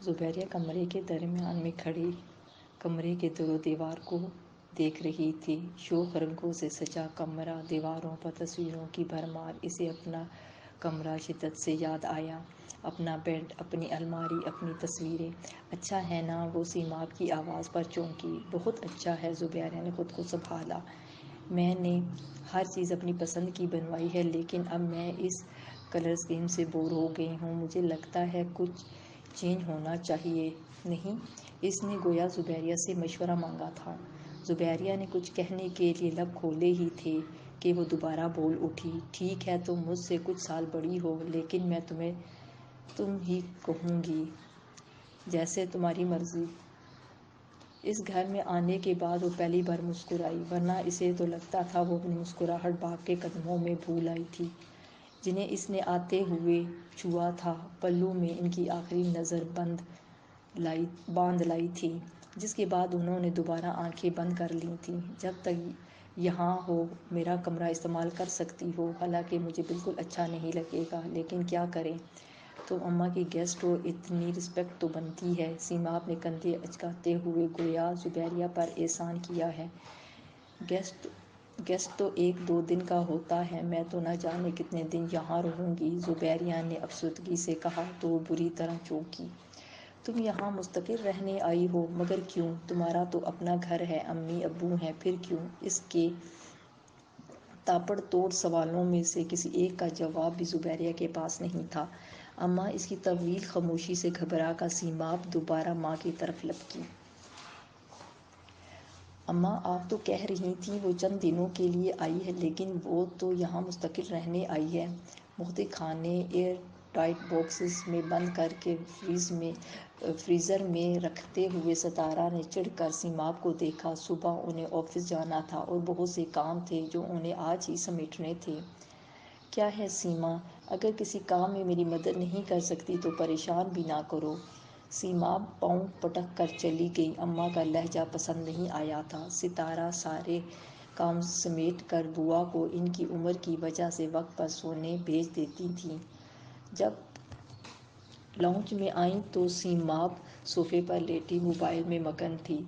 زبیریہ کمرے کے درمیان میں کھڑی کمرے کے در و دیوار کو دیکھ رہی تھی۔ شوخ رنگوں سے سجا کمرہ، دیواروں پر تصویروں کی بھرمار۔ اسے اپنا کمرہ شدت سے یاد آیا، اپنا بیڈ، اپنی الماری، اپنی تصویریں۔ اچھا ہے نا؟ وہ سیماب کی آواز پر چونکی۔ بہت اچھا ہے، زبیریہ نے خود کو سنبھالا۔ میں نے ہر چیز اپنی پسند کی بنوائی ہے، لیکن اب میں اس کلر اسکیم سے بور ہو گئی ہوں۔ مجھے لگتا ہے کچھ چینج ہونا چاہیے۔ نہیں؟ اس نے گویا زبیریہ سے مشورہ مانگا تھا۔ زبیریہ نے کچھ کہنے کے لیے لب کھولے ہی تھے کہ وہ دوبارہ بول اٹھی۔ ٹھیک ہے، تم مجھ سے کچھ سال بڑی ہو، لیکن میں تمہیں تم ہی کہوں گی، جیسے تمہاری مرضی۔ اس گھر میں آنے کے بعد وہ پہلی بار مسکرائی، ورنہ اسے تو لگتا تھا وہ اپنی مسکراہٹ باپ کے قدموں میں بھول آئی تھی، جنہیں اس نے آتے ہوئے چھوا تھا۔ پلوں میں ان کی آخری نظر باندھ لائی تھی، جس کے بعد انہوں نے دوبارہ آنکھیں بند کر لی تھیں۔ جب تک یہاں ہو میرا کمرہ استعمال کر سکتی ہو، حالانکہ مجھے بالکل اچھا نہیں لگے گا، لیکن کیا کریں؟ تم اماں کی گیسٹ ہو، اتنی رسپیکٹ تو بنتی ہے۔ سیماب نے کندھے اچکاتے ہوئے گویا زبیریہ پر احسان کیا ہے۔ گیسٹ تو ایک دو دن کا ہوتا ہے، میں تو نہ جانے کتنے دن یہاں رہوں گی، زبیریہ نے افسردگی سے کہا تو وہ بری طرح چونکی۔ تم یہاں مستقل رہنے آئی ہو، مگر کیوں؟ تمہارا تو اپنا گھر ہے، امی ابو ہیں، پھر کیوں؟ اس کے تاپڑ توڑ سوالوں میں سے کسی ایک کا جواب بھی زبیریہ کے پاس نہیں تھا۔ اماں! اس کی طویل خاموشی سے گھبرا کر سیماب دوبارہ ماں کی طرف لپکی۔ اماں، آپ تو کہہ رہی تھیں وہ چند دنوں کے لیے آئی ہے، لیکن وہ تو یہاں مستقل رہنے آئی ہے۔ مختلف کھانے ایئر ٹائٹ باکسز میں بند کر کے فریزر میں رکھتے ہوئے ستارہ نے چڑھ کر سیماب کو دیکھا۔ صبح انہیں آفس جانا تھا اور بہت سے کام تھے جو انہیں آج ہی سمیٹنے تھے۔ کیا ہے سیما؟ اگر کسی کام میں میری مدد نہیں کر سکتی تو پریشان بھی نہ کرو۔ سیماب پاؤں پٹک کر چلی گئی۔ اماں کا لہجہ پسند نہیں آیا تھا۔ ستارہ سارے کام سمیٹ کر بوا کو ان کی عمر کی وجہ سے وقت پر سونے بھیج دیتی تھیں۔ جب لاؤنج میں آئیں تو سیماب صوفے پر لیٹی موبائل میں مگن تھی۔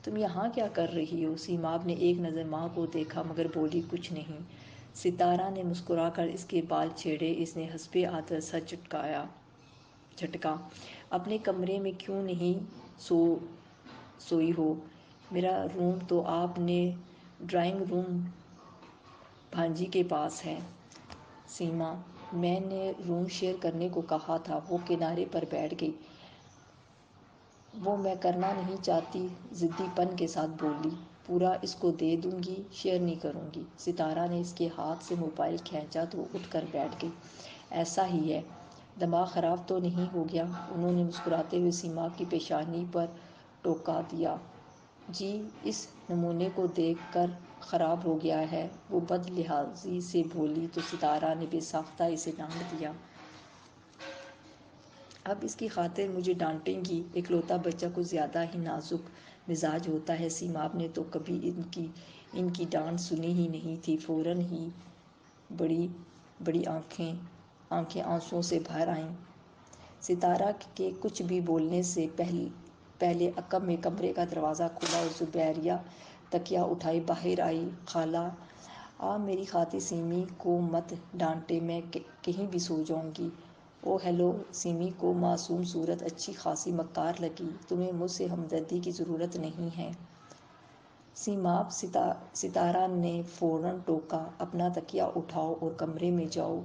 تم یہاں کیا کر رہی ہو؟ سیماب نے ایک نظر ماں کو دیکھا مگر بولی کچھ نہیں۔ ستارہ نے مسکرا کر اس کے بال چھیڑے۔ اس نے حسب عادت سر جھٹکا۔ اپنے کمرے میں کیوں نہیں سوئی ہو؟ میرا روم تو آپ نے ڈرائنگ روم بھانجی کے پاس ہے۔ سیما! میں نے روم شیئر کرنے کو کہا تھا، وہ کنارے پر بیٹھ گئی۔ وہ میں کرنا نہیں چاہتی، ضدی پن کے ساتھ بولی۔ پورا اس کو دے دوں گی، شیئر نہیں کروں گی۔ ستارہ نے اس کے ہاتھ سے موبائل کھینچا تو وہ اٹھ کر بیٹھ گئی۔ ایسا ہی ہے، دماغ خراب تو نہیں ہو گیا؟ انہوں نے مسکراتے ہوئے سیماب کی پیشانی پر ٹوکا دیا۔ جی، اس نمونے کو دیکھ کر خراب ہو گیا ہے، وہ بد لحاظی سے بولی تو ستارہ نے بے ساختہ اسے ڈانٹ دیا۔ اب اس کی خاطر مجھے ڈانٹیں گی؟ اکلوتا بچہ کچھ زیادہ ہی نازک مزاج ہوتا ہے۔ سیماب نے تو کبھی ان کی ڈانٹ سنی ہی نہیں تھی۔ فوراً ہی بڑی بڑی آنکھیں آنسوؤں سے بھر آئیں۔ ستارہ کے کچھ بھی بولنے سے پہلے عقب میں کمرے کا دروازہ کھلا اور زبیریہ تکیہ اٹھائے باہر آئی۔ خالہ! میری خاطر سیمی کو مت ڈانٹیں، میں کہیں بھی سو جاؤں گی۔ او ہیلو! سیمی کو معصوم صورت اچھی خاصی مکار لگی۔ تمہیں مجھ سے ہمدردی کی ضرورت نہیں ہے۔ سیماب! ستارہ نے فوراً ٹوکا۔ اپنا تکیہ اٹھاؤ اور کمرے میں جاؤ۔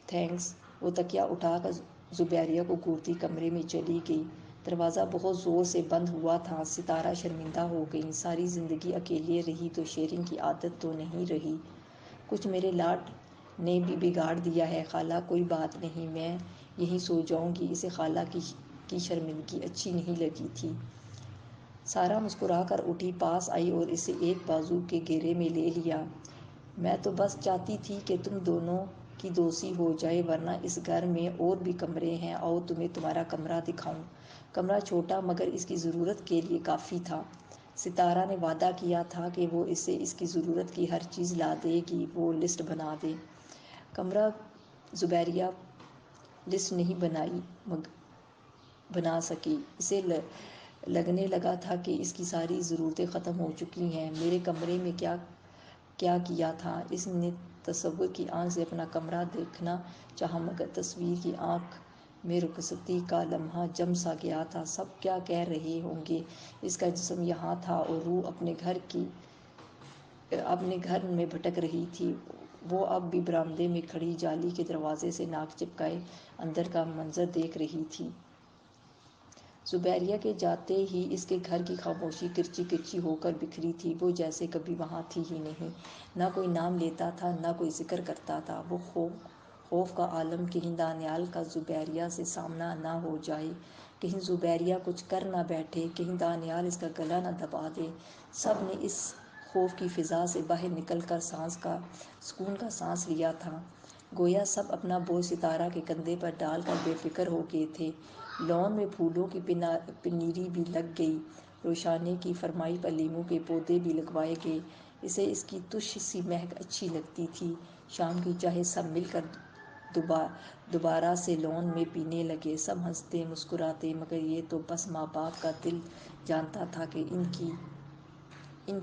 تھینکس۔ وہ تکیہ اٹھا کر زبیریہ کو گھورتی کمرے میں چلی گئی۔ دروازہ بہت زور سے بند ہوا تھا۔ ستارہ شرمندہ ہو گئی۔ ساری زندگی اکیلے رہی تو شیئرنگ کی عادت تو نہیں رہی۔ کچھ میرے لاڈ نے بھی بگاڑ دیا ہے۔ خالہ! کوئی بات نہیں، میں یہیں سو جاؤں گی۔ اسے خالہ کی شرمندگی اچھی نہیں لگی تھی۔ سارہ مسکرا کر اٹھی، پاس آئی اور اسے ایک بازو کے گھیرے میں لے لیا۔ میں تو بس چاہتی تھی کہ تم دونوں کی دوستی ہو جائے، ورنہ اس گھر میں اور بھی کمرے ہیں، آؤ تمہیں تمہارا کمرہ دکھاؤں۔ کمرہ چھوٹا مگر اس کی ضرورت کے لیے کافی تھا۔ ستارہ نے وعدہ کیا تھا کہ وہ اسے اس کی ضرورت کی ہر چیز لا دے گی، وہ لسٹ بنا دے۔ کمرہ زبیریہ لسٹ نہیں بنائی بنا سکی۔ اسے لگنے لگا تھا کہ اس کی ساری ضرورتیں ختم ہو چکی ہیں۔ میرے کمرے میں کیا کیا تھا؟ اس نے تصور کی آنکھ سے اپنا کمرہ دیکھنا چاہا، مگر تصویر کی آنکھ میں رخصتی کا لمحہ جم سا گیا تھا۔ سب کیا کہہ رہے ہوں گے؟ اس کا جسم یہاں تھا اور روح اپنے گھر میں بھٹک رہی تھی۔ وہ اب بھی برآمدے میں کھڑی جالی کے دروازے سے ناک چپکائے اندر کا منظر دیکھ رہی تھی۔ زبیریہ کے جاتے ہی اس کے گھر کی خاموشی کرچی کرچی ہو کر بکھری تھی۔ وہ جیسے کبھی وہاں تھی ہی نہیں۔ نہ کوئی نام لیتا تھا، نہ کوئی ذکر کرتا تھا۔ وہ خوف کا عالم، کہیں دانیال کا زبیریہ سے سامنا نہ ہو جائے، کہیں زبیریہ کچھ کر نہ بیٹھے، کہیں دانیال اس کا گلا نہ دبا دے۔ سب نے اس خوف کی فضا سے باہر نکل کر سکون کا سانس لیا تھا، گویا سب اپنا بوجھ ستارہ کے کندھے پر ڈال کر بے فکر ہو گئے تھے۔ لان میں پھولوں کی پنیری بھی لگ گئی، روشانے کی فرمائی پر لیموں کے پودے بھی لگوائے گئے۔ اسے اس کی تش سی مہک اچھی لگتی تھی۔ شام کی چائے سب مل کر دوبارہ سے لان میں پینے لگے۔ سب ہنستے مسکراتے، مگر یہ تو بس ماں باپ کا دل جانتا تھا کہ ان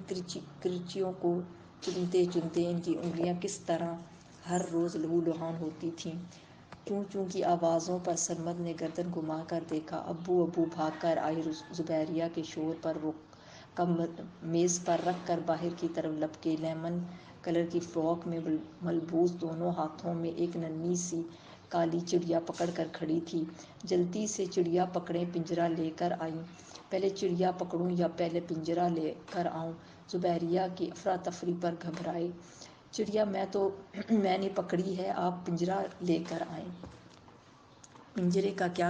کرچیوں کو چنتے چنتے ان کی انگلیاں کس طرح ہر روز لہو لہان ہوتی تھیں۔ چوں چوں کی آوازوں پر سرمد نے گردن گھما کر دیکھا۔ ابو بھاگ کر آئے۔ زبیریہ کے شور پر وہ کپ میز پر رکھ کر باہر کی طرف لپکے۔ لیمن کلر کی فراک میں ملبوس، دونوں ہاتھوں میں ایک ننھی سی کالی چڑیا پکڑ کر کھڑی تھی۔ جلدی سے چڑیا پکڑیں، پنجرہ لے کر آئیں۔ پہلے چڑیا پکڑوں یا پہلے پنجرہ لے کر آؤں؟ زبیریہ کی افراتفری پر گھبرائے۔ چڑیا میں نے پکڑی ہے، آپ پنجرہ لے کر آئیں۔ پنجرے کا کیا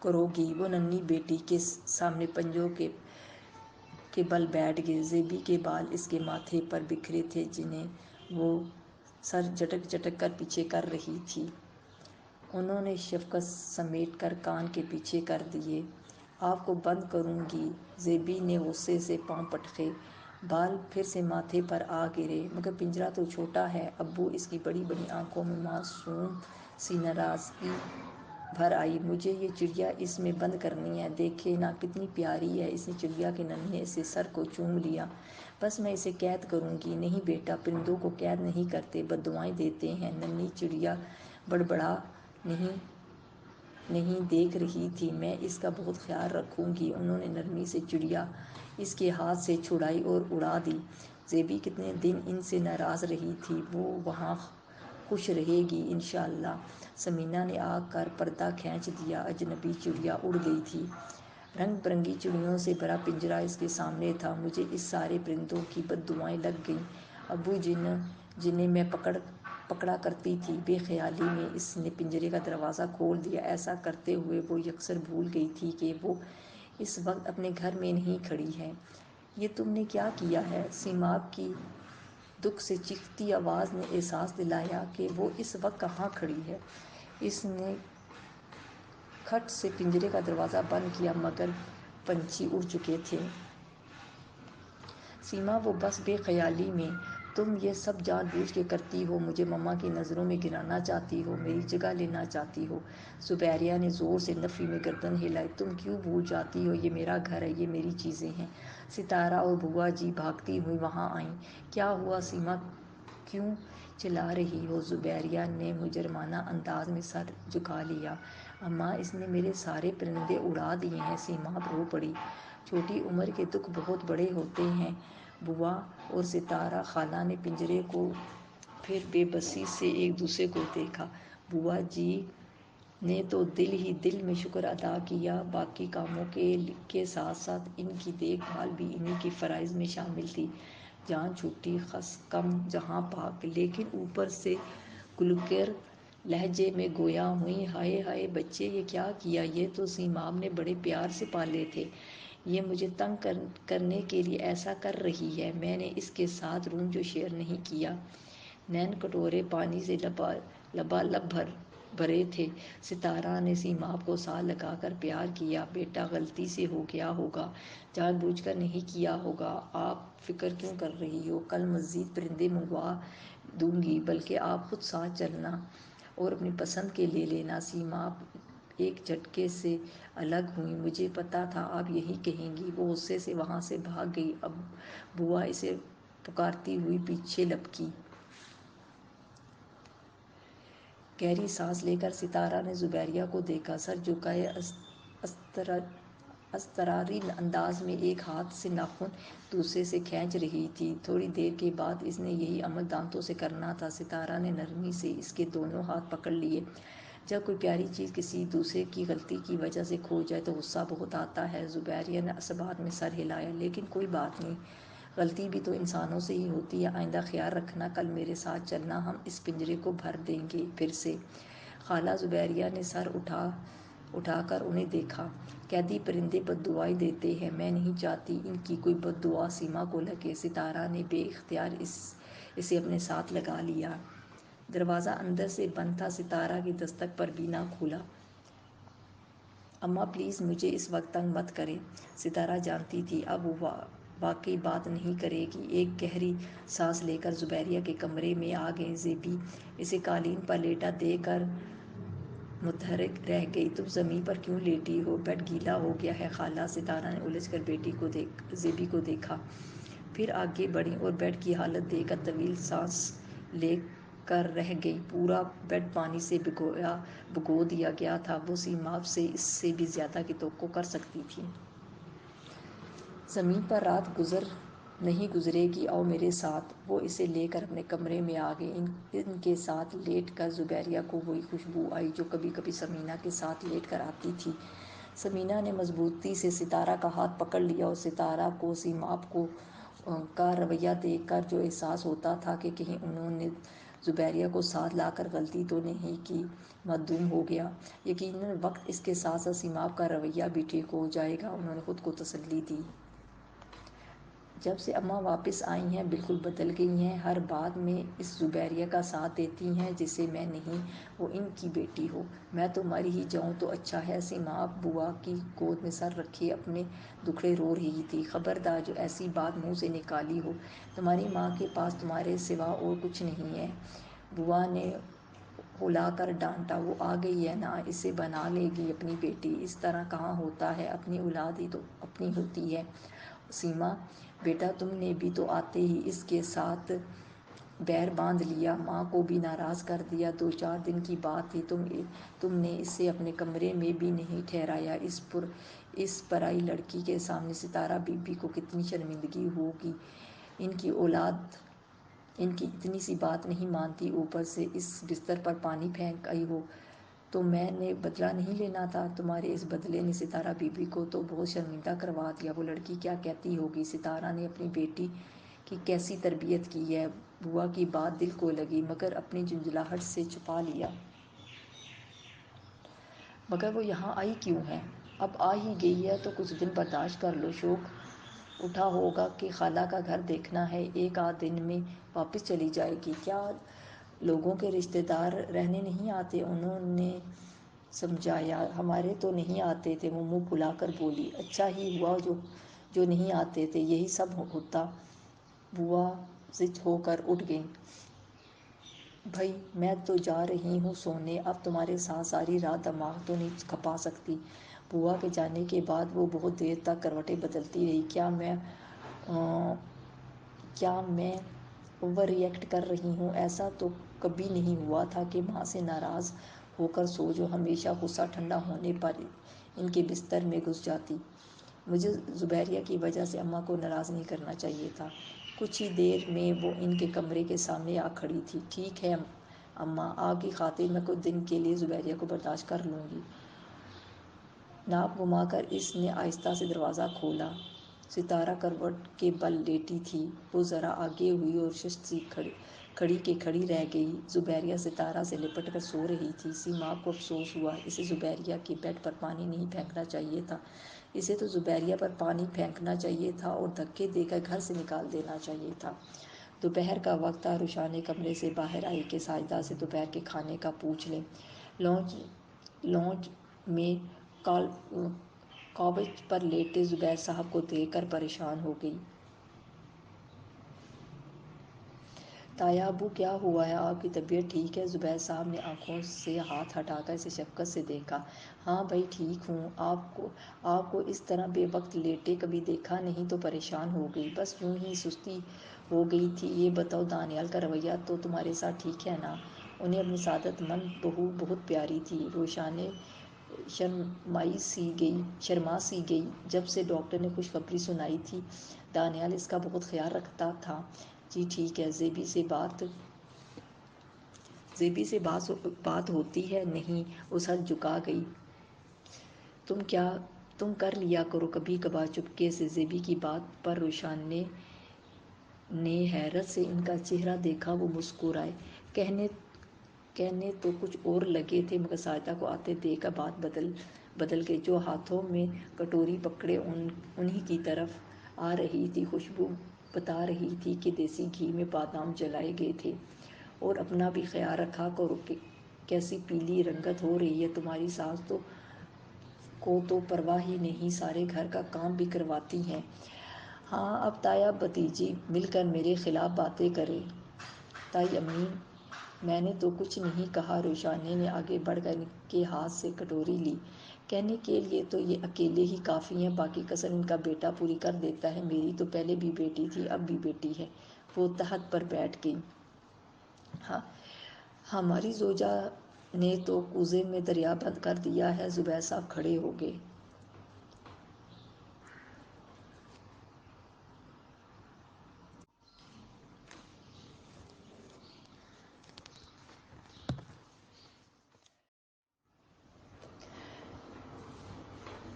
کرو گی؟ وہ ننھی بیٹی کے سامنے پنجوں کے بل بیٹھ گئے۔ زیبی کے بال اس کے ماتھے پر بکھرے تھے، جنہیں وہ سر جھٹک جھٹک کر پیچھے کر رہی تھی۔ انہوں نے شفقت سمیٹ کر کان کے پیچھے کر دیے۔ آپ کو بند کروں گی؟ زیبی نے غصے سے پاؤں پٹکے۔ بال پھر سے ماتھے پر آ گرے۔ مگر پنجرہ تو چھوٹا ہے ابو۔ اس کی بڑی بڑی آنکھوں میں معصوم سی ناراضگی بھر آئی۔ مجھے یہ چڑیا اس میں بند کرنی ہے۔ دیکھیں نا کتنی پیاری ہے۔ اس نے چڑیا کے ننھے سے سر کو چوم لیا۔ بس میں اسے قید کروں گی۔ نہیں بیٹا، پرندوں کو قید نہیں کرتے، بددعائیں دیتے ہیں۔ ننھی چڑیا بڑبڑا نہیں دیکھ رہی تھی۔ میں اس کا بہت خیال رکھوں گی۔ انہوں نے نرمی سے چڑیا اس کے ہاتھ سے چھڑائی اور اڑا دی۔ زیبی کتنے دن ان سے ناراض رہی تھی، وہ وہاں خوش رہے گی انشاءاللہ۔ ثمینہ نے آ کر پردہ کھینچ دیا۔ اجنبی چڑیا اڑ گئی تھی۔ رنگ برنگی چڑیوں سے بھرا پنجرہ اس کے سامنے تھا۔ مجھے اس سارے پرندوں کی بددعائیں لگ گئیں ابو، جنہیں میں پکڑا کرتی تھی۔ بے خیالی میں اس نے پنجرے کا دروازہ کھول دیا۔ ایسا کرتے ہوئے وہ یکسر بھول گئی تھی کہ وہ اس وقت اپنے گھر میں نہیں کھڑی ہے۔ یہ تم نے کیا کیا ہے؟ سیماب کی دکھ سے چیختی آواز نے احساس دلایا کہ وہ اس وقت کہاں کھڑی ہے۔ اس نے کھٹ سے پنجرے کا دروازہ بند کیا، مگر پنچھی اڑ چکے تھے۔ سیما، وہ بس بے خیالی میں۔ تم یہ سب جان بوجھ کے کرتی ہو، مجھے مما کی نظروں میں گرانا چاہتی ہو، میری جگہ لینا چاہتی ہو۔ زبیریہ نے زور سے نفی میں گردن ہلائی۔ تم کیوں بھول جاتی ہو؟ یہ میرا گھر ہے، یہ میری چیزیں ہیں۔ ستارہ اور بھوا جی بھاگتی ہوئی وہاں آئیں۔ کیا ہوا سیما، کیوں چلا رہی ہو؟ زبیریہ نے مجرمانہ انداز میں سر جھکا لیا۔ اماں، اس نے میرے سارے پرندے اڑا دیے ہیں۔ سیماب رو پڑی۔ چھوٹی عمر کے دکھ بہت بڑے ہوتے ہیں۔ بھوا اور ستارہ خالہ نے پنجرے کو پھر بے بسی سے ایک دوسرے کو دیکھا۔ بھوا جی نے تو دل ہی دل میں شکر ادا کیا۔ باقی کاموں کے ساتھ ساتھ ان کی دیکھ بھال بھی انہی کے فرائض میں شامل تھی۔ جان چھوٹی خس کم جہاں پاک، لیکن اوپر سے گلوکر لہجے میں گویا ہوئیں، ہائے ہائے بچے، یہ کیا کیا؟ یہ تو سیماب نے بڑے پیار سے پالے تھے۔ یہ مجھے تنگ کرنے کے لیے ایسا کر رہی ہے۔ میں نے اس کے ساتھ روم جو شیئر نہیں کیا۔ نین کٹورے پانی سے لبالب بھرے تھے۔ ستارہ نے سیماب کو ساتھ لگا کر پیار کیا۔ بیٹا، غلطی سے ہو گیا ہوگا، جان بوجھ کر نہیں کیا ہوگا۔ آپ فکر کیوں کر رہی ہو؟ کل مزید پرندے منگوا دوں گی، بلکہ آپ خود ساتھ چلنا اور اپنی پسند کے لے لینا۔ سیماب ایک جھٹکے سے الگ ہوئیں۔ مجھے پتا تھا آپ یہی کہیں گی۔ وہ غصے سے وہاں سے بھاگ گئی۔ اب بوا اسے پکارتی ہوئی پیچھے لپکی۔ گہری سانس لے کر ستارہ نے زبیریہ کو دیکھا، سر جھکائے اضطراری انداز میں ایک ہاتھ سے ناخن دوسرے سے کھینچ رہی تھی۔ تھوڑی دیر کے بعد اس نے یہی عمل دانتوں سے کرنا تھا۔ ستارہ نے نرمی سے اس کے دونوں ہاتھ پکڑ لیے۔ جب کوئی پیاری چیز کسی دوسرے کی غلطی کی وجہ سے کھو جائے تو غصہ بہت آتا ہے۔ زبیریہ نے عصبانیت میں سر ہلایا۔ لیکن کوئی بات نہیں، غلطی بھی تو انسانوں سے ہی ہوتی ہے۔ آئندہ خیال رکھنا، کل میرے ساتھ چلنا، ہم اس پنجرے کو بھر دیں گے پھر سے۔ خالہ زبیریہ نے سر اٹھا کر انہیں دیکھا۔ قیدی پرندے بد دعائیں دیتے ہیں، میں نہیں چاہتی ان کی کوئی بد دعا سیما کو لگے۔ ستارہ نے بے اختیار اسے اپنے ساتھ لگا لیا۔ دروازہ اندر سے بند تھا، ستارہ کی دستک پر بھی نہ کھلا۔ اماں پلیز مجھے اس وقت تنگ مت کریں۔ ستارہ جانتی تھی اب وہ واقعی بات نہیں کرے گی۔ ایک گہری سانس لے کر زبیریہ کے کمرے میں آ گئیں۔ زیبی اسے قالین پر لیٹا دیکھ کر متحرک رہ گئی۔ تم زمین پر کیوں لیٹی ہو؟ بیڈ گیلا ہو گیا ہے خالہ۔ ستارہ نے الجھ کر زیبی کو دیکھا، پھر آگے بڑھیں اور بیڈ کی حالت دیکھ کر طویل سانس لے کر رہ گئی۔ پورا بیڈ پانی سے بھگو دیا گیا تھا۔ وہ سیما سے اس سے بھی زیادہ کی توقع کر سکتی تھی۔ زمین پر رات نہیں گزرے گی، آؤ میرے ساتھ۔ وہ اسے لے کر اپنے کمرے میں آ گئے۔ ان کے ساتھ لیٹ کر زبیریہ کو وہی خوشبو آئی جو کبھی کبھی ثمینہ کے ساتھ لیٹ کر آتی تھی۔ ثمینہ نے مضبوطی سے ستارہ کا ہاتھ پکڑ لیا اور ستارہ کو سیما کا رویہ دیکھ کر جو احساس ہوتا تھا کہ کہیں انہوں نے زبیریہ کو ساتھ لا کر غلطی تو نہیں کی، معدوم ہو گیا۔ یقیناً وقت اس کے ساتھ ساتھ سیما کا رویہ بھی ٹھیک ہو جائے گا، انہوں نے خود کو تسلی دی۔ جب سے اماں واپس آئی ہیں بالکل بدل گئی ہیں، ہر بات میں اس زبیریہ کا ساتھ دیتی ہیں جسے میں نہیں، وہ ان کی بیٹی ہو۔ میں تو مر ہی جاؤں تو اچھا ہے۔ سیما بوا کی گود میں سر رکھے اپنے دکھڑے رو رہی تھی۔ خبردار جو ایسی بات منہ سے نکالی ہو، تمہاری ماں کے پاس تمہارے سوا اور کچھ نہیں ہے، بوا نے ہلا کر ڈانٹا۔ وہ آ گئی ہے نا، اسے بنا لے گی اپنی بیٹی۔ اس طرح کہاں ہوتا ہے، اپنی اولاد ہی تو اپنی ہوتی ہے۔ سیما بیٹا، تم نے بھی تو آتے ہی اس کے ساتھ بیر باندھ لیا، ماں کو بھی ناراض کر دیا۔ 2-4 دن کی بات تھی، تم نے اسے اپنے کمرے میں بھی نہیں ٹھہرایا۔ اس پرائی لڑکی کے سامنے ستارہ بی بی کو کتنی شرمندگی ہوگی۔ ان کی اولاد ان کی اتنی سی بات نہیں مانتی، اوپر سے اس بستر پر پانی پھینک آئی ہو تو میں نے بدلہ نہیں لینا تھا؟ تمہارے اس بدلے نے ستارہ بی بی کو تو بہت شرمندہ کروا دیا۔ وہ لڑکی کیا کہتی ہوگی، ستارہ نے اپنی بیٹی کی کیسی تربیت کی ہے؟ بوا کی بات دل کو لگی مگر اپنی جھنجھلاہٹ سے چھپا لیا۔ مگر وہ یہاں آئی کیوں ہے؟ اب آ ہی گئی ہے تو کچھ دن برداشت کر لو۔ شوق اٹھا ہوگا کہ خالہ کا گھر دیکھنا ہے، 1-8 دن میں واپس چلی جائے گی۔ کیا لوگوں کے رشتے دار رہنے نہیں آتے؟ انہوں نے سمجھایا۔ ہمارے تو نہیں آتے تھے، وہ منہ پھلا کر بولی۔ اچھا ہی ہوا جو نہیں آتے تھے، یہی سب ہوتا۔ بوا زچ ہو کر اٹھ گئیں۔ بھئی میں تو جا رہی ہوں سونے، اب تمہارے ساتھ ساری رات دماغ تو نہیں کھپا سکتی۔ بوا کے جانے کے بعد وہ بہت دیر تک کروٹیں بدلتی رہی۔ کیا میں اوور ری ایکٹ کر رہی ہوں؟ ایسا تو کبھی نہیں ہوا تھا کہ ماں سے ناراض ہو کر سو جو ہمیشہ غصہ ٹھنڈا ہونے پر ان کے بستر میں گھس جاتی۔ مجھے زبیریہ کی وجہ سے اماں کو ناراض نہیں کرنا چاہیے تھا۔ کچھ ہی دیر میں وہ ان کے کمرے کے سامنے آ کھڑی تھی۔ ٹھیک ہے اماں، آپ کی خاطر میں کچھ دن کے لیے زبیریہ کو برداشت کر لوں گی۔ ناک گھما کر اس نے آہستہ سے دروازہ کھولا۔ ستارہ کروٹ کے بل لیٹی تھی۔ وہ ذرا آگے ہوئی اور شست سی کھڑی کے کھڑی رہ گئی۔ زبیریہ ستارہ سے لپٹ کر سو رہی تھی۔ سیما کو افسوس ہوا، اسے زبیریہ کے بیڈ پر پانی نہیں پھینکنا چاہیے تھا۔ اسے تو زبیریہ پر پانی پھینکنا چاہیے تھا اور دھکے دے کر گھر سے نکال دینا چاہیے تھا۔ دوپہر کا وقت تھا۔ رخسانے کمرے سے باہر آئی کہ ساجدہ سے دوپہر کے کھانے کا پوچھ لیں۔ لانچ میں کاؤچ پر لیٹے زبیر صاحب کو دیکھ کر پریشان ہو گئی۔ تایا ابو کیا ہوا ہے، آپ کی طبیعت ٹھیک ہے؟ زبیر صاحب نے آنکھوں سے ہاتھ ہٹا کر اسے شفقت سے دیکھا۔ ہاں بھائی ٹھیک ہوں، آپ کو اس طرح بے وقت لیٹے کبھی دیکھا نہیں تو پریشان ہو گئی، بس یوں ہی سستی ہو گئی تھی۔ یہ بتاؤ دانیال کا رویہ تو تمہارے ساتھ ٹھیک ہے نا؟ انہیں اپنی سعادت مند بہو بہت پیاری تھی۔ روشانے شرما سی گئی۔ جب سے ڈاکٹر نے خوشخبری سنائی تھی دانیال اس کا بہت خیال رکھتا تھا۔ جی ٹھیک ہے، زیبی سے بات ہوتی ہے؟ نہیں، وہ سر جھکا گئی۔ تم کر لیا کرو کبھی کبھار چپکے سے۔ زیبی کی بات پر روشانے نے حیرت سے ان کا چہرہ دیکھا۔ وہ مسکرائے۔ کہنے تو کچھ اور لگے تھے مگر ساجدہ کو آتے دیکھ کر بات بدل گئی۔ جو ہاتھوں میں کٹوری پکڑے انہی کی طرف آ رہی تھی۔ خوشبو بتا رہی تھی کہ دیسی گھی میں بادام جلائے گئے تھے۔ اور اپنا بھی خیال رکھا کرو، کیسی پیلی رنگت ہو رہی ہے تمہاری ساس کو تو پرواہ ہی نہیں، سارے گھر کا کام بھی کرواتی ہیں۔ ہاں اب تایا بھتیجی مل کر میرے خلاف باتیں کریں۔ تائی امی میں نے تو کچھ نہیں کہا۔ روشانے نے آگے بڑھ کر ان کے ہاتھ سے کٹوری لی۔ کہنے کے لیے تو یہ اکیلے ہی کافی ہیں، باقی کسر ان کا بیٹا پوری کر دیتا ہے۔ میری تو پہلے بھی بیٹی تھی، اب بھی بیٹی ہے۔ وہ تخت پر بیٹھ گئی۔ ہاں ہماری زوجہ نے تو کوزے میں دریا بند کر دیا ہے۔ زبیر صاحب کھڑے ہو گئے۔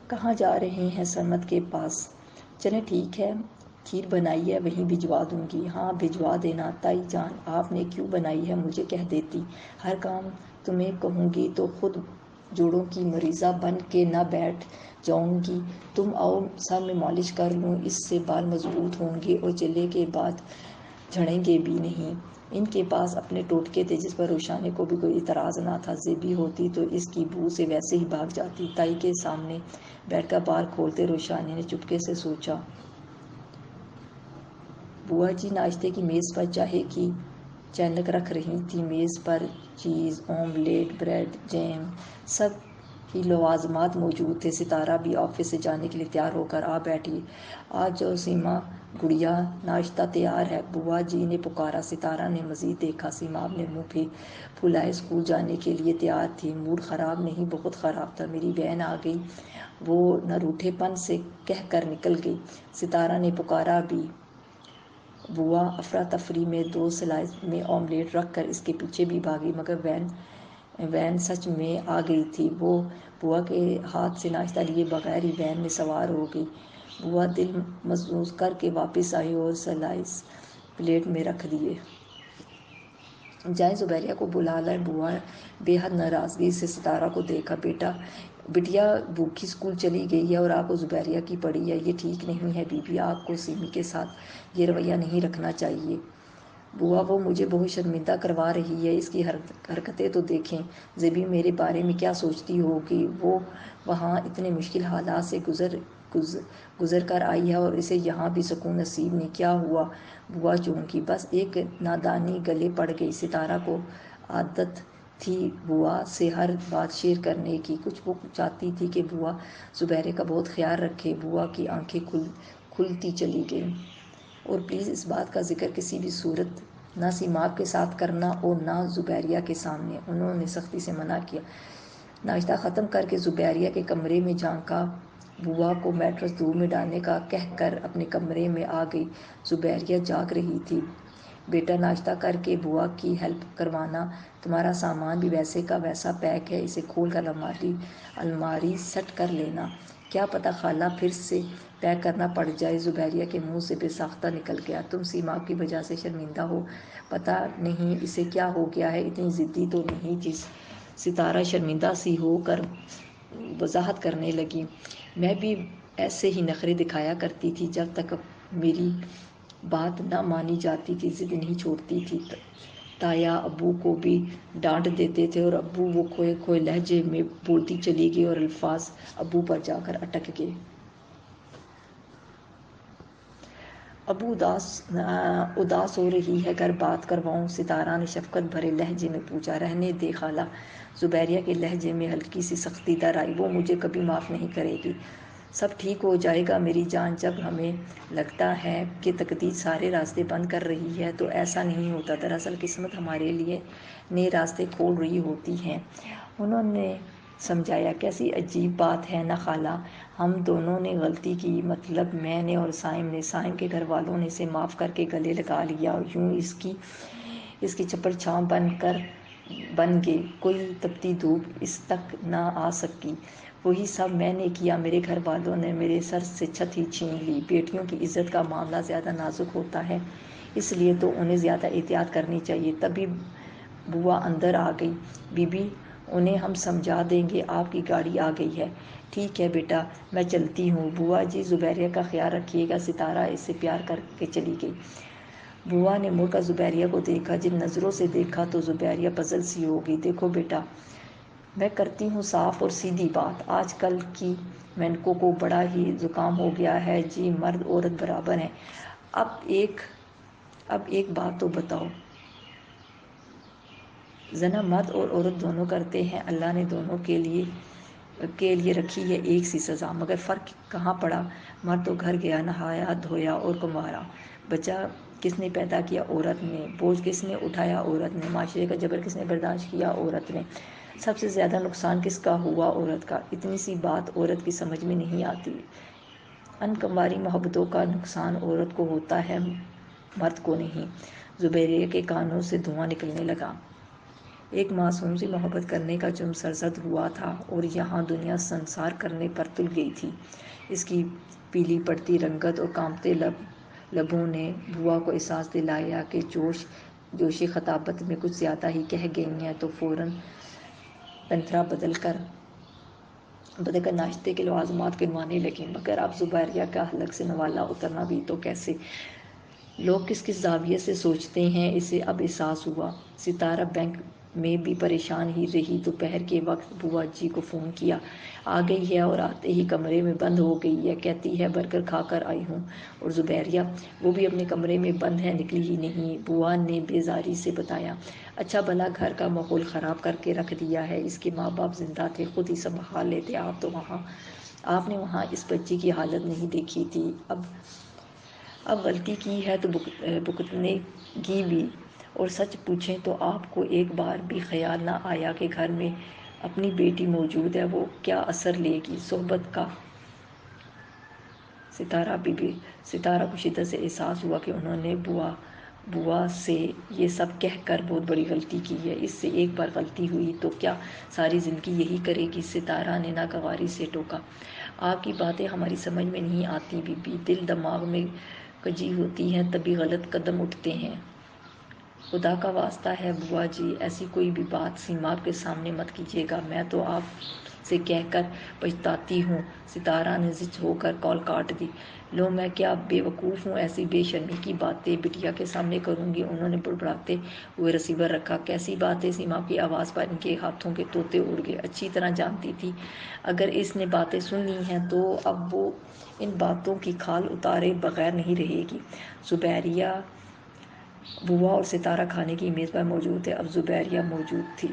کہاں جا رہے ہیں؟ سرمد کے پاس۔ چلیں ٹھیک ہے، کھیر بنائی ہے وہیں بھجوا دوں گی۔ ہاں بھجوا دینا۔ تائی جان آپ نے کیوں بنائی ہے مجھے کہہ دیتی، ہر کام تمہیں کہوں گی تو خود جوڑوں کی مریضہ بن کے نہ بیٹھ جاؤں گی۔ تم آؤ سر میں مالش کر لوں، اس سے بال مضبوط ہوں گے اور چلے کے بعد جھڑیں گے بھی نہیں۔ ان کے پاس اپنے ٹوٹکے تھے جس پر روشانے کو بھی کوئی اعتراض نہ تھا۔ زیبی ہوتی تو اس کی بو سے ویسے ہی بھاگ جاتی۔ تائی کے سامنے بیٹھ کر بال کھولتے روشانے نے چپکے سے سوچا۔ بوا جی ناشتے کی میز پر چائے کی چینک رکھ رہی تھیں۔ میز پر چیز، آملیٹ، بریڈ، جیم، سب ہی لوازمات موجود تھے۔ ستارہ بھی آفس سے جانے کے لیے تیار ہو کر آ بیٹھی۔ آ جاؤ سیما گڑیا، ناشتہ تیار ہے، بوا جی نے پکارا۔ ستارہ نے مزید دیکھا۔ سیما اپنے منہ پھلائے اسکول جانے کے لیے تیار تھی۔ موڈ خراب نہیں، بہت خراب تھا۔ میری بہن آ گئی، وہ نروٹھے پن سے کہہ کر نکل گئی۔ ستارہ نے پکارا بھی۔ بوا افراتفری میں 2 سلائس میں آملیٹ رکھ کر اس کے پیچھے بھی بھاگی مگر وین سچ میں آ گئی تھی۔ وہ بوا کے ہاتھ سے ناشتہ لیے بغیر ہی وین میں سوار ہو گئی۔ بوا دل مضموم کر کے واپس آئی اور سلائس پلیٹ میں رکھ دیے۔ جائیں زبیریہ کو بلا لائیں۔ بوا بے حد ناراضگی سے ستارہ کو دیکھا۔ بٹیا بھوکی اسکول چلی گئی ہے اور آپ کو زبیریہ کی پڑی ہے، یہ ٹھیک نہیں ہے بی بی، آپ کو سیمی کے ساتھ یہ رویہ نہیں رکھنا چاہیے۔ بوا وہ مجھے بہت شرمندہ کروا رہی ہے، اس کی حرکتیں تو دیکھیں۔ زیبی میرے بارے میں کیا سوچتی ہوگی؟ وہ وہاں اتنے مشکل حالات سے گزر کر آئی ہے اور اسے یہاں بھی سکون نصیب نہیں۔ کیا ہوا؟ بوا چونکی، بس ایک نادانی گلے پڑ گئی۔ ستارہ کو عادت تھی بوا سے ہر بات شیئر کرنے کی۔ کچھ وہ چاہتی تھی کہ بوا زبیریہ کا بہت خیال رکھے۔ بوا کی آنکھیں کھلتی چلی گئیں۔ اور پلیز اس بات کا ذکر کسی بھی صورت نہ سیما کے ساتھ کرنا اور نہ زبیریہ کے سامنے، انہوں نے سختی سے منع کیا۔ ناشتہ ختم کر کے زبیریہ کے کمرے میں جھانکا۔ بوا کو میٹرس دھوپ میں ڈالنے کا کہہ کر اپنے کمرے میں آ گئی۔ زبیریہ جاگ رہی تھی۔ بیٹا ناشتہ کر کے بوا کی ہیلپ کروانا، تمہارا سامان بھی ویسے کا ویسا پیک ہے، اسے کھول کر الماری سیٹ کر لینا، کیا پتہ خالہ پھر سے پیک کرنا پڑ جائے۔ زبیریہ کے منہ سے بے ساختہ نکل گیا۔ تم سیما کی وجہ سے شرمندہ ہو، پتہ نہیں اسے کیا ہو گیا ہے، اتنی ضدی تو نہیں تھی۔ ستارہ شرمندہ سی ہو کر وضاحت کرنے لگی۔ میں بھی ایسے ہی نخرے دکھایا کرتی تھی، جب تک میری بات نہ مانی جاتی تھی ضد نہیں چھوڑتی تھی۔ تایا ابو کو بھی ڈانٹ دیتے تھے اور ابو وہ کھوئے کھوئے لہجے میں بولتی چلی گئی اور الفاظ ابو پر جا کر اٹک گئے۔ ابو اداس ہو رہی ہے، گھر بات کرواؤں؟ ستارہ نے شفقت بھرے لہجے میں پوچھا۔ رہنے دے خالہ، زبیریہ کے لہجے میں ہلکی سی سختی در آئی۔ وہ مجھے کبھی معاف نہیں کرے گی۔ سب ٹھیک ہو جائے گا میری جان۔ جب ہمیں لگتا ہے کہ تقدیر سارے راستے بند کر رہی ہے تو ایسا نہیں ہوتا، دراصل قسمت ہمارے لیے نئے راستے کھول رہی ہوتی ہے، انہوں نے سمجھایا۔ کیسی عجیب بات ہے نا خالہ، ہم دونوں نے غلطی کی، مطلب میں نے اور سائم نے۔ سائم کے گھر والوں نے اسے معاف کر کے گلے لگا لیا، یوں اس کی چپڑ چھاؤں بن گئے، کوئی تپتی دھوپ اس تک نہ آ سکی۔ وہی سب میں نے کیا، میرے گھر والوں نے میرے سر سے چھت ہی چھین لی۔ بیٹیوں کی عزت کا معاملہ زیادہ نازک ہوتا ہے، اس لیے تو انہیں زیادہ احتیاط کرنی چاہیے۔ تبھی بوا اندر آ گئی۔ بی بی، انہیں ہم سمجھا دیں گے، آپ کی گاڑی آ گئی ہے۔ ٹھیک ہے بیٹا، میں چلتی ہوں۔ بوا جی، زبیریہ کا خیال رکھیے گا، ستارہ اس سے پیار کر کے چلی گئی۔ بوا نے مڑ کر زبیریہ کو دیکھا۔ جن نظروں سے دیکھا تو زبیریہ پزل سی ہو گئی۔ دیکھو بیٹا، میں کرتی ہوں صاف اور سیدھی بات، آج کل کی مینکوں کو بڑا ہی زکام ہو گیا ہے جی، مرد عورت برابر ہیں۔ اب ایک بات تو بتاؤ، زنا مرد اور عورت دونوں کرتے ہیں، اللہ نے دونوں کے لیے رکھی ہے ایک سی سزا، مگر فرق کہاں پڑا؟ مرد تو گھر گیا، نہایا دھویا اور کمایا، بچہ کس نے پیدا کیا؟ عورت نے۔ بوجھ کس نے اٹھایا؟ عورت نے۔ معاشرے کا جبر کس نے برداشت کیا؟ عورت نے۔ سب سے زیادہ نقصان کس کا ہوا؟ عورت کا۔ اتنی سی بات عورت کی سمجھ میں نہیں آتی، ان کنواری محبتوں کا نقصان عورت کو ہوتا ہے، مرد کو نہیں۔ زبیریہ کے کانوں سے دھواں نکلنے لگا۔ ایک معصوم سی محبت کرنے کا جرم سرزد ہوا تھا اور یہاں دنیا سنسار کرنے پر تل گئی تھی۔ اس کی پیلی پڑتی رنگت اور کانپتے لبوں نے بوا کو احساس دلایا کہ جوشِ خطابت میں کچھ زیادہ ہی کہہ گئی ہیں، تو فوراً پنترا بدل کر ناشتے کے لوازمات گنوانے لگیں۔ مگر اب زبیریہ کا حلق سے نوالا اترنا بھی تو کیسے؟ لوگ کس زاویے سے سوچتے ہیں، اسے اب احساس ہوا۔ ستارہ بینک میں بھی پریشان ہی رہی۔ دوپہر کے وقت بوا جی کو فون کیا، آ گئی ہے اور آتے ہی کمرے میں بند ہو گئی ہے، کہتی ہے برگر کھا کر آئی ہوں۔ اور زبیریہ؟ وہ بھی اپنے کمرے میں بند ہے، نکلی ہی نہیں، بوا نے بیزاری سے بتایا۔ اچھا بھلا گھر کا ماحول خراب کر کے رکھ دیا ہے، اس کے ماں باپ زندہ تھے، خود ہی سنبھال لیتے، آپ نے وہاں اس بچی کی حالت نہیں دیکھی تھی، اب غلطی کی ہے تو بھگتنے گی بھی۔ اور سچ پوچھیں تو آپ کو ایک بار بھی خیال نہ آیا کہ گھر میں اپنی بیٹی موجود ہے، وہ کیا اثر لے گی صحبت کا؟ ستارہ کو شدت سے احساس ہوا کہ انہوں نے بوا سے یہ سب کہہ کر بہت بڑی غلطی کی ہے۔ اس سے ایک بار غلطی ہوئی تو کیا ساری زندگی یہی کرے گی؟ ستارہ نے ناگواری سے ٹوکا۔ آپ کی باتیں ہماری سمجھ میں نہیں آتی بی بی، دل دماغ میں کجی ہوتی ہیں، تبھی غلط قدم اٹھتے ہیں۔ خدا کا واسطہ ہے بوا جی، ایسی کوئی بھی بات سیماب کے سامنے مت کیجیے گا، میں تو آپ سے کہہ کر پچھتاتی ہوں۔ ستارہ نے زچ ہو کر کال کاٹ دی۔ لو، میں کیا بے وقوف ہوں، ایسی بے شرمی کی باتیں بٹیا کے سامنے کروں گی؟ انہوں نے بڑبڑاتے ہوئے ریسیور رکھا۔ کیسی باتیں؟ سیماب کی آواز پر ان کے ہاتھوں کے طوطے اڑ گئے۔ اچھی طرح جانتی تھی اگر اس نے باتیں سن لی ہیں تو اب وہ ان باتوں کی کھال اتارے بغیر نہیں رہے گی۔ زبیریہ، بوا اور ستارہ کھانے کی میز پر موجود تھے۔ اب زبیریہ موجود تھی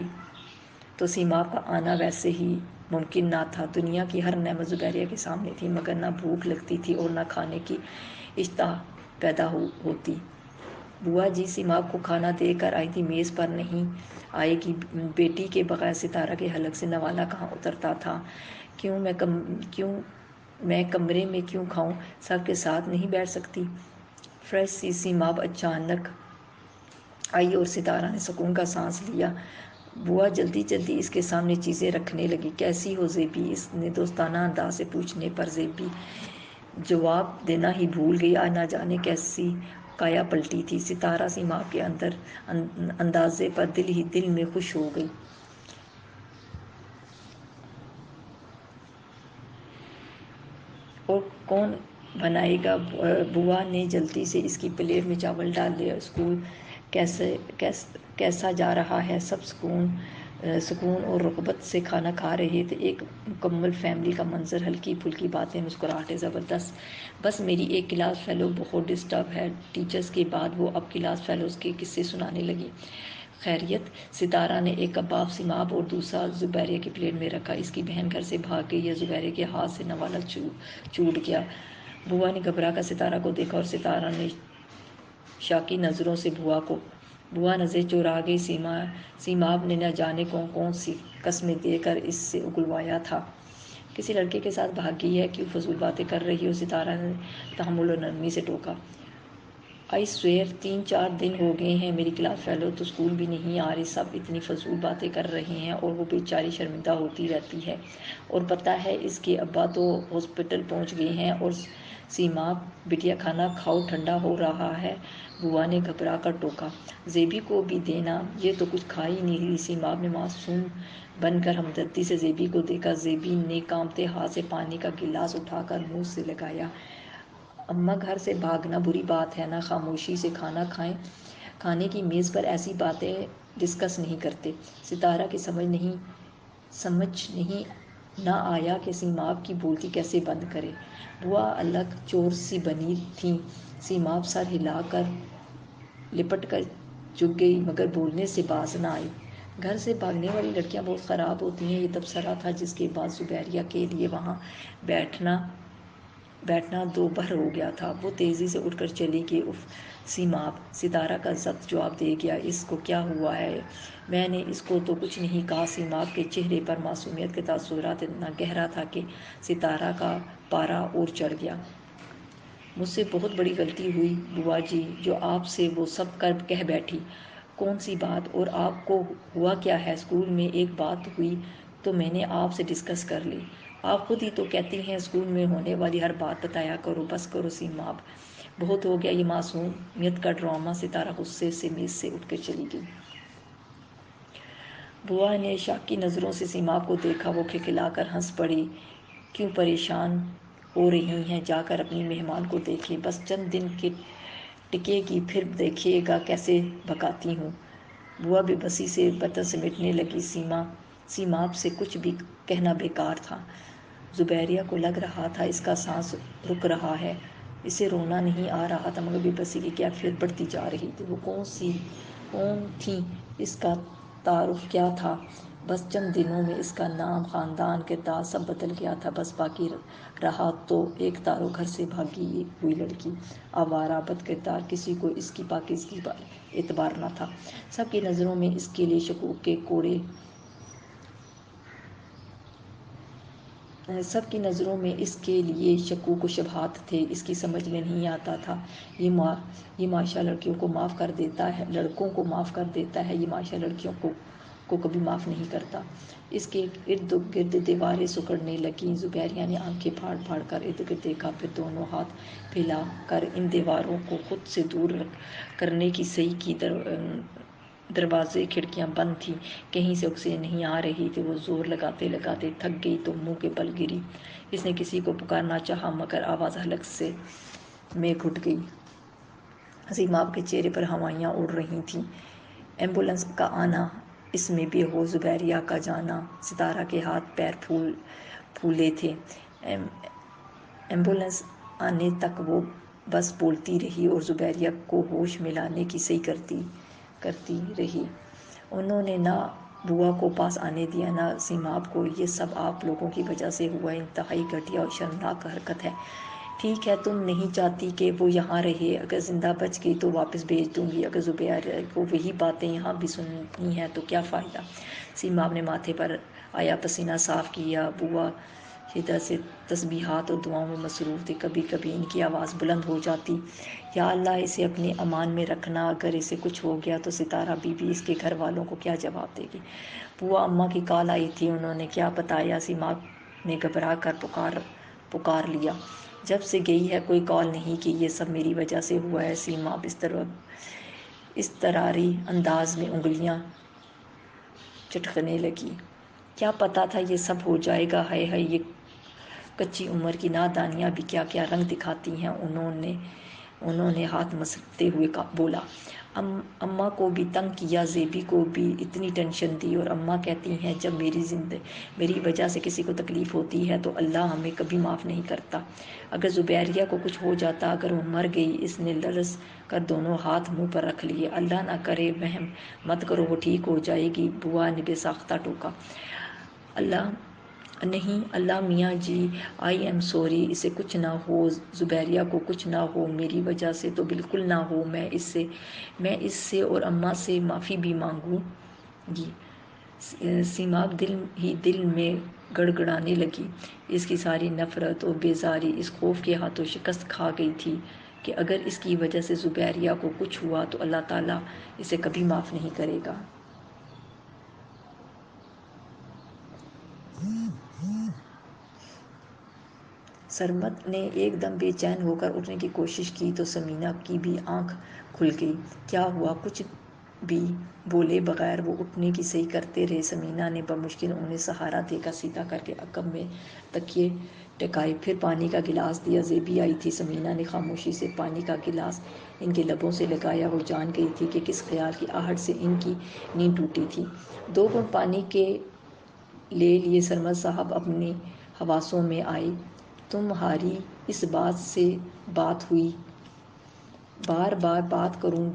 تو سیماب کا آنا ویسے ہی ممکن نہ تھا۔ دنیا کی ہر نعمت زبیریہ کے سامنے تھی، مگر نہ بھوک لگتی تھی اور نہ کھانے کی اشتہا پیدا ہوتی۔ بوا جی سیماب کو کھانا دے کر آئی تھی، میز پر نہیں آئے گی؟ بیٹی کے بغیر ستارہ کے حلق سے نوالا کہاں اترتا تھا؟ کیوں میں کمرے میں کیوں کھاؤں؟ سب کے ساتھ نہیں بیٹھ سکتی؟ فریش سی سیماب اچانک آئی اور ستارہ نے سکون کا سانس لیا۔ بوا جلدی جلدی اس کے سامنے چیزیں رکھنے لگی۔ کیسی ہو زیبی؟ اس نے دوستانہ انداز سے پوچھنے پر زیبی جواب دینا ہی بھول گئی، آج نہ جانے کیسی کایا پلٹی تھی۔ ستارہ سیماب کے اندازے پر دل ہی دل میں خوش ہو گئی۔ اور کون بنائے گا؟ بوا نے جلدی سے اس کی پلیٹ میں چاول ڈال لیا۔ اسکول کیسا جا رہا ہے؟ سب سکون اور رغبت سے کھانا کھا رہے تھے، ایک مکمل فیملی کا منظر، ہلکی پھلکی باتیں، مسکراہٹیں زبردست۔ بس میری ایک کلاس فیلو بہت ڈسٹرب ہے۔ ٹیچرز کے بعد وہ اب کلاس فیلوز کے قصے سنانے لگی۔ خیریت؟ ستارہ نے ایک کباب سیماب اور دوسرا زبیریہ کی پلیٹ میں رکھا۔ اس کی بہن گھر سے بھاگ گئی ہے، زبیریہ کے ہاتھ سے نوالا چھوٹ گیا۔ بوا نے گھبرا کر ستارہ کو دیکھا اور ستارہ نے شاکی نظروں سے بوا نظریں چرا گئی۔ سیماب نے نہ جانے کون سی قسمیں دے کر اس سے اگلوایا تھا۔ کسی لڑکے کے ساتھ بھاگ گئی ہے، کیوں فضول باتیں کر رہی ہو؟ ستارہ نے تحمل و نرمی سے ٹوکا۔ آئی سویئر 3-4 دن ہو گئے ہیں میری کلاس فیلو تو اسکول بھی نہیں آ رہی، سب اتنی فضول باتیں کر رہے ہیں اور وہ بیچاری شرمندہ ہوتی رہتی ہے۔ اور پتہ ہے اس کے ابا تو ہاسپٹل پہنچ گئے ہیں۔ اور سیماب بٹیا کھانا کھاؤ، ٹھنڈا ہو رہا ہے، بوا نے گھبرا کر ٹوکا۔ زیبی کو بھی دینا، یہ تو کچھ کھا ہی نہیں رہی۔ سیماب نے معصوم بن کر ہمدردی سے زیبی کو دیکھا۔ زیبی نے کانپتے ہاتھ سے پانی کا گلاس اٹھا کر منہ سے لگایا۔ اماں گھر سے بھاگنا بری بات ہے نا، خاموشی سے کھانا کھائیں، کھانے کی میز پر ایسی باتیں ڈسکس نہیں کرتے۔ ستارہ کی سمجھ نہیں نہ آیا کہ سیماب کی بولتی کیسے بند کرے۔ بوا الگ چور سی بنی تھیں۔ سیماب سر ہلا کر لپٹ کر جھک گئی مگر بولنے سے باز نہ آئی۔ گھر سے بھاگنے والی لڑکیاں بہت خراب ہوتی ہیں، یہ تبصرہ تھا جس کے بعد زبیریہ کے لیے وہاں بیٹھنا دوبھر ہو گیا تھا۔ وہ تیزی سے اٹھ کر چلی گئی۔ اف سیماب! ستارہ کا زد جواب دے گیا، اس کو کیا ہوا ہے؟ میں نے اس کو تو کچھ نہیں کہا۔ سیماب کے چہرے پر معصومیت کے تاثرات اتنا گہرا تھا کہ ستارہ کا پارا اور چڑھ گیا۔ مجھ سے بہت بڑی غلطی ہوئی بوا جی، جو آپ سے وہ سب کہہ بیٹھی۔ کون سی بات؟ اور آپ کو ہوا کیا ہے؟ اسکول میں ایک بات ہوئی تو میں نے آپ سے ڈسکس کر لی۔ آپ خود ہی تو کہتی ہیں اسکول میں ہونے والی ہر بات بتایا کرو۔ بس کرو سیماب، بہت ہو گیا یہ معصومیت کا ڈرامہ۔ ستارہ غصے سے میز سے اٹھ کر چلی گئی۔ بوا نے شاکی نظروں سے سیماب کو دیکھا، وہ کھلکھلا کر ہنس پڑی۔ کیوں پریشان ہو رہی ہیں؟ جا کر اپنی مہمان کو دیکھیں، بس چند دن ٹکے گی، پھر دیکھیے گا کیسے بھگاتی ہوں۔ بوا بے بسی سے برتن سمیٹنے لگی۔ سیماب سے کچھ بھی کہنا بیکار تھا۔ زبیریہ کو لگ رہا تھا اس کا سانس رک رہا ہے، اسے رونا نہیں آ رہا تھا مگر بے بسی کی کیفیت بڑھتی جا رہی تھی۔ وہ کون تھیں؟ اس کا تعارف کیا تھا؟ بس چند دنوں میں اس کا نام، خاندان، کردار سب بدل گیا تھا۔ بس باقی رہا تو ایک تارو گھر سے بھاگی ہوئی لڑکی، آوارہ، بد کردار، کسی کو اس کی پاکیزگی پر اعتبار نہ تھا۔ سب کی نظروں میں اس کے لیے شکوک و شبہات تھے۔ اس کی سمجھ میں نہیں آتا تھا یہ معاشرہ لڑکیوں کو معاف کر دیتا ہے، لڑکوں کو معاف کر دیتا ہے، یہ معاشرہ لڑکیوں کو کبھی معاف نہیں کرتا۔ اس کے ارد گرد دیواریں سکڑنے لگیں۔ زبیریہ نے آنکھیں پھاڑ پھاڑ کر ارد گرد دیکھا، پھر دونوں ہاتھ پھیلا کر ان دیواروں کو خود سے دور کرنے کی صحیح کی۔ دروازے کھڑکیاں بند تھیں، کہیں سے آکسیجن نہیں آ رہی تھی۔ وہ زور لگاتے لگاتے تھک گئی تو منہ کے بل گری۔ اس نے کسی کو پکارنا چاہا مگر آواز حلق میں گھٹ گئی۔ سیماب کے چہرے پر ہوائیاں اڑ رہی تھیں۔ ایمبولینس کا آنا، اس میں بے ہوش زبیریہ کا جانا۔ ستارہ کے ہاتھ پیر پھولے تھے۔ ایمبولینس آنے تک وہ بس بولتی رہی اور زبیریہ کو ہوش میں لانے کی صحیح کرتی رہی۔ انہوں نے نہ بوا کو پاس آنے دیا نہ سیماب کو۔ یہ سب آپ لوگوں کی وجہ سے ہوا ہے، انتہائی گھٹیا اور شرمناک حرکت ہے۔ ٹھیک ہے، تم نہیں چاہتی کہ وہ یہاں رہے، اگر زندہ بچ گئی تو واپس بھیج دوں گی، اگر زبیریہ کو وہی باتیں یہاں بھی سننی ہیں تو کیا فائدہ؟ سیماب نے ماتھے پر آیا پسینہ صاف کیا۔ بوا شدت سے تسبیحات اور دعاؤں میں مصروف تھی۔ کبھی کبھی ان کی آواز بلند ہو جاتی، یا اللہ اسے اپنے امان میں رکھنا، اگر اسے کچھ ہو گیا تو ستارہ بی بی اس کے گھر والوں کو کیا جواب دے گی؟ بوا اماں کی کال آئی تھی، انہوں نے کیا بتایا؟ سیماب نے گھبرا کر پکار لیا۔ جب سے گئی ہے کوئی کال نہیں کی، یہ سب میری وجہ سے ہوا ہے۔ سیماب اضطراری انداز میں انگلیاں چٹکنے لگی۔ کیا پتا تھا یہ سب ہو جائے گا؟ ہائے ہائے، یہ کچی عمر کی نادانیاں بھی کیا کیا رنگ دکھاتی ہیں۔ انہوں نے انہوں نے ہاتھ مسکتے ہوئے بولا۔ اماں کو بھی تنگ کیا، زیبی کو بھی اتنی ٹینشن دی، اور اماں کہتی ہیں جب میری وجہ سے کسی کو تکلیف ہوتی ہے تو اللہ ہمیں کبھی معاف نہیں کرتا۔ اگر زبیریہ کو کچھ ہو جاتا، اگر وہ مر گئی۔ اس نے لرز کر دونوں ہاتھ منہ پر رکھ لیے۔ اللہ نہ کرے، وہم مت کرو، وہ ٹھیک ہو جائے گی، بوا نے بے ساختہ ٹوکا۔ نہیں اللہ میاں جی، آئی ایم سوری، اسے کچھ نہ ہو، زبیریہ کو کچھ نہ ہو، میری وجہ سے تو بالکل نہ ہو، میں اس سے اور اماں سے معافی بھی مانگوں گی۔ سیماب دل ہی دل میں گڑگڑانے لگی۔ اس کی ساری نفرت اور بیزاری اس خوف کے ہاتھوں شکست کھا گئی تھی کہ اگر اس کی وجہ سے زبیریہ کو کچھ ہوا تو اللہ تعالیٰ اسے کبھی معاف نہیں کرے گا۔ سرمد نے ایک دم بے چین ہو کر اٹھنے کی کوشش کی تو سمینا کی بھی آنکھ کھل گئی۔ کیا ہوا؟ کچھ بھی بولے بغیر وہ اٹھنے کی صحیح کرتے رہے۔ سمینا نے بمشکل انہیں سہارا دے کر سیدھا کر کے عقب میں تکیے ٹکائے، پھر پانی کا گلاس دیا۔ زیبی آئی تھی۔ سمینا نے خاموشی سے پانی کا گلاس ان کے لبوں سے لگایا۔ وہ جان گئی تھی کہ کس خیال کی آہٹ سے ان کی نیند ٹوٹی تھی۔ 2 گھونٹ پانی کے لے لیے سرمد صاحب اپنے حواسوں میں آئے۔ تمہاری اس بات سے بات ہوئی؟ بار بار بات کروں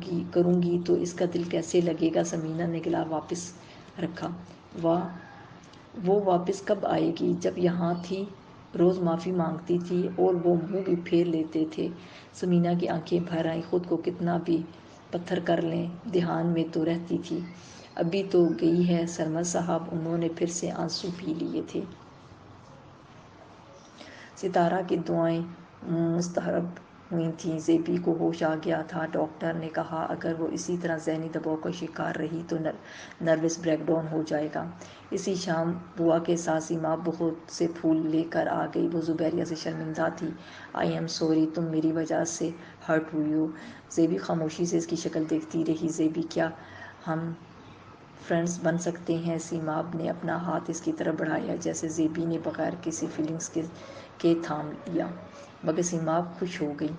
گی تو اس کا دل کیسے لگے گا؟ سمینا نے گلاس واپس رکھا۔ وہ واپس کب آئے گی؟ جب یہاں تھی روز معافی مانگتی تھی اور وہ منہ بھی پھیر لیتے تھے۔ سمینا کی آنکھیں بھر آئیں۔ خود کو کتنا بھی پتھر کر لیں، دھیان میں تو رہتی تھی۔ ابھی تو گئی ہے سرمد صاحب۔ انہوں نے پھر سے آنسو پی لیے تھے۔ ستارہ کی دعائیں مستحب ہوئی تھیں۔ زیبی کو ہوش آ گیا تھا۔ ڈاکٹر نے کہا اگر وہ اسی طرح ذہنی دباؤ کا شکار رہی تو نروس بریک ڈاؤن ہو جائے گا۔ اسی شام بوا کے ساتھ سیماب بہت سے پھول لے کر آ گئی۔ وہ زبیریہ سے شرمندہ تھی۔ آئی ایم سوری، تم میری وجہ سے ہرٹ ہوئی ہو۔ زیبی خاموشی سے اس کی شکل دیکھتی رہی۔ زیبی کیا ہم فرینڈز بن سکتے ہیں؟ سیماب نے اپنا ہاتھ اس کی طرف بڑھایا جیسے زیبی نے بغیر کسی فیلنگز کے تھام لیا، مگر سیماب خوش ہو گئی۔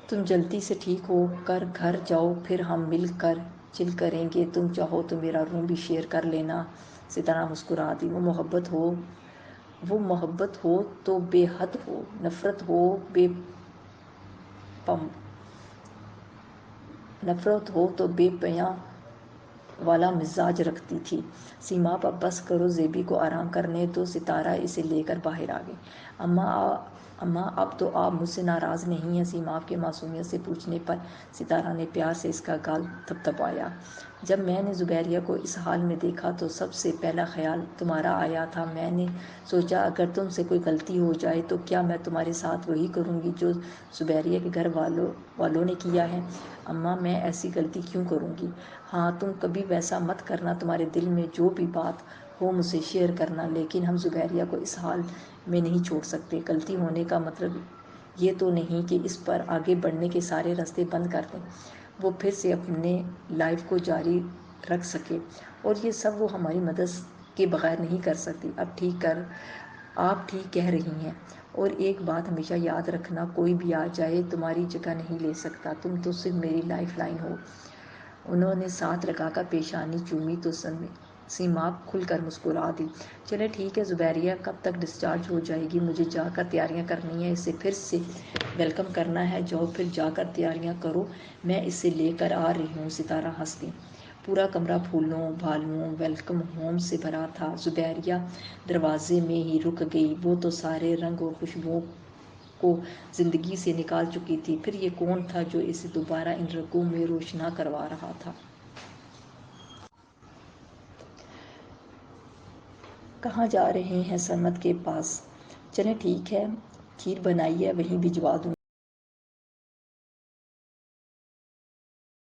تم جلدی سے ٹھیک ہو کر گھر جاؤ، پھر ہم مل کر چل کریں گے۔ تم چاہو تو میرا روم بھی شیئر کر لینا۔ ستارہ مسکرا دی۔ وہ محبت ہو تو بے حد ہو، نفرت ہو تو بے پناہ والا مزاج رکھتی تھی۔ سیماب اب بس کرو، زیبی کو آرام کرنے دو۔ ستارہ اسے لے کر باہر آ گئی۔ اماں اب تو آپ مجھ سے ناراض نہیں ہیں؟ سیماب کے معصومیت سے پوچھنے پر ستارہ نے پیار سے اس کا گال تھپتھپایا۔ جب میں نے زبیریہ کو اس حال میں دیکھا تو سب سے پہلا خیال تمہارا آیا تھا۔ میں نے سوچا اگر تم سے کوئی غلطی ہو جائے تو کیا میں تمہارے ساتھ وہی کروں گی جو زبیریہ کے گھر والوں نے کیا ہے؟ اماں میں ایسی غلطی کیوں کروں گی؟ ہاں تم کبھی ویسا مت کرنا، تمہارے دل میں جو بھی بات ہو مجھ سے شیئر کرنا، لیکن ہم زبیریہ کو اس حال میں نہیں چھوڑ سکتے۔ غلطی ہونے کا مطلب یہ تو نہیں کہ اس پر آگے بڑھنے کے سارے راستے بند کر دیں، وہ پھر سے اپنے لائف کو جاری رکھ سکے، اور یہ سب وہ ہماری مدد کے بغیر نہیں کر سکتی۔ آپ ٹھیک کہہ رہی ہیں، اور ایک بات ہمیشہ یاد رکھنا، کوئی بھی آ جائے تمہاری جگہ نہیں لے سکتا، تم تو صرف میری لائف لائن ہو۔ انہوں نے ساتھ لگا کر پیشانی چومی تو سیماب کھل کر مسکرا دی۔ چلے ٹھیک ہے، زبیریہ کب تک ڈسچارج ہو جائے گی؟ مجھے جا کر تیاریاں کرنی ہیں، اسے پھر سے ویلکم کرنا ہے۔ جاؤ پھر جا کر تیاریاں کرو، میں اسے لے کر آ رہی ہوں۔ ستارہ ہنس دی۔ پورا کمرہ پھولوں، بالوں، ویلکم ہوم سے بھرا تھا۔ زبیریہ دروازے میں ہی رک گئی۔ وہ تو سارے رنگ اور خوشبوؤں کو زندگی سے نکال چکی تھی، پھر یہ کون تھا جو اسے دوبارہ ان رنگوں میں روشناس کروا رہا تھا؟ کہاں جا رہے ہیں؟ سرمد کے پاس۔ چلیں ٹھیک ہے، کھیر بنائی ہے وہیں بھجوا دوں